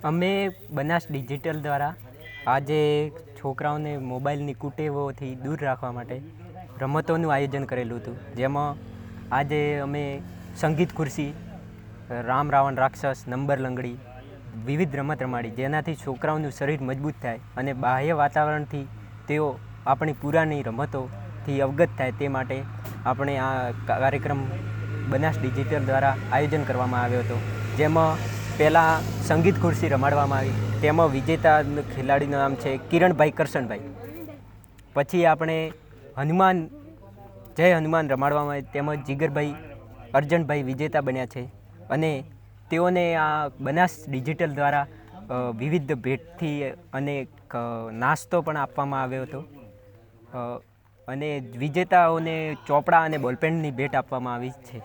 અમે બનાસ ડિજિટલ દ્વારા આજે છોકરાઓને મોબાઈલની કુટેવોથી દૂર રાખવા માટે રમતોનું આયોજન કરેલું હતું, જેમાં આજે અમે સંગીત ખુરશી, રામ રાવણ રાક્ષસ, નંબર લંગડી વિવિધ રમત રમાડી, જેનાથી છોકરાઓનું શરીર મજબૂત થાય અને બાહ્ય વાતાવરણથી તેઓ આપણી પુરાણી રમતોથી અવગત થાય તે માટે આપણે આ કાર્યક્રમ બનાસ ડિજિટલ દ્વારા આયોજન કરવામાં આવ્યો હતો. જેમાં પહેલાં સંગીત ખુરશી રમાડવામાં આવી, તેમાં વિજેતા ખેલાડીનું નામ છે કિરણભાઈ કરશનભાઈ. પછી આપણે જય હનુમાન રમાડવામાં આવી, તેમાં જીગરભાઈ અર્જનભાઈ વિજેતા બન્યા છે અને તેઓને આ બનાસ ડિજિટલ દ્વારા વિવિધ ભેટથી અને નાસ્તો પણ આપવામાં આવ્યો હતો અને વિજેતાઓને ચોપડા અને બોલપેનની ભેટ આપવામાં આવી છે.